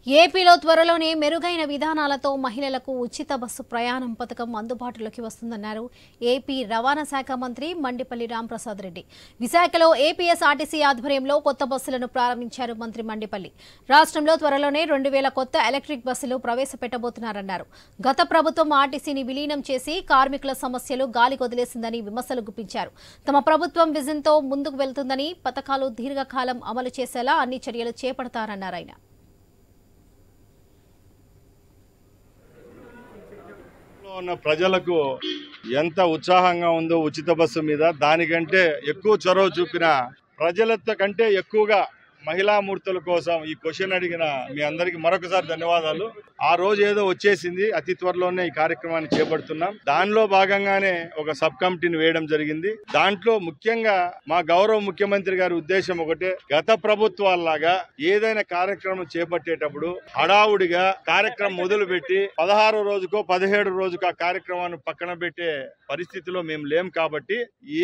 ఏపీలో త్వరలోనే మెరుగైన విధానాలతో మహిళలకు ఉచిత బస్సు ప్రయాణం పథకం అందుబాటులోకి వస్తుందన్నారు ఏపీ రవాణా శాఖ మంత్రి మండిపల్లి రాంప్రసాద్ రెడ్డి. విశాఖలో ఏపీఎస్ఆర్టీసీ ఆధ్వర్యంలో కొత్త బస్సులను ప్రారంభించారు మంత్రి మండిపల్లి. రాష్ట్రంలో త్వరలోనే 2000 కొత్త ఎలక్ట్రిక్ బస్సులు ప్రవేశపెట్టబోతున్నారన్నారు. గత ప్రభుత్వం ఆర్టీసీని విలీనం చేసి కార్మికుల సమస్యలు గాలికొదిలేసిందని విమర్శలు గుప్పించారు. తమ ప్రభుత్వం విజన్తో ముందుకు వెళ్తుందని, పథకాలు దీర్ఘకాలం అమలు చేసేలా అన్ని చర్యలు చేపడతారన్నారు ఆయన. ఉన్న ప్రజలకు ఎంత ఉత్సాహంగా ఉందో ఉచిత బస్సు మీద, దానికంటే ఎక్కువ చొరవ చూపిన ప్రజలతో కంటే ఎక్కువగా మహిళామూర్తుల కోసం ఈ క్వశ్చన్ అడిగిన మీ అందరికి మరొకసారి ధన్యవాదాలు. ఆ రోజు ఏదో వచ్చేసింది, అతి త్వరలోనే ఈ కార్యక్రమాన్ని చేపడుతున్నాం. దానిలో భాగంగానే ఒక సబ్ కమిటీని వేయడం జరిగింది. దాంట్లో ముఖ్యంగా మా గౌరవ ముఖ్యమంత్రి గారి ఉద్దేశం ఒకటే, గత ప్రభుత్వాల్లాగా ఏదైనా కార్యక్రమం చేపట్టేటప్పుడు హడావుడిగా కార్యక్రమం మొదలుపెట్టి 16వ రోజుకో 17వ రోజుకో ఆ కార్యక్రమాన్ని పక్కన పెట్టే పరిస్థితిలో మేము లేం. కాబట్టి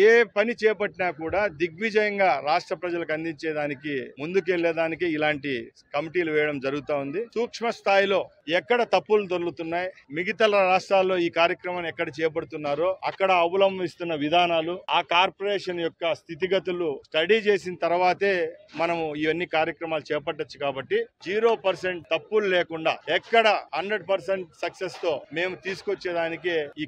ఏ పని చేపట్టినా కూడా దిగ్విజయంగా రాష్ట్ర ప్రజలకు అందించేదానికి, ముందుకెళ్లేదానికి ఇలాంటి కమిటీలు వేయడం జరుగుతూ ఉంది. సూక్ష్మ స్థాయిలో ఎక్కడ తప్పులు దొరుకుతున్నాయి, మిగతా రాష్ట్రాల్లో ఈ కార్యక్రమాన్ని ఎక్కడ చేపడుతున్నారో అక్కడ అవలంబిస్తున్న విధానాలు, ఆ కార్పొరేషన్ యొక్క స్థితిగతులు స్టడీ చేసిన తర్వాతే మనము ఇవన్నీ కార్యక్రమాలు చేపట్టచ్చు. కాబట్టి 0% తప్పులు లేకుండా ఎక్కడ 100% సక్సెస్ తో మేము తీసుకొచ్చేదానికి ఈ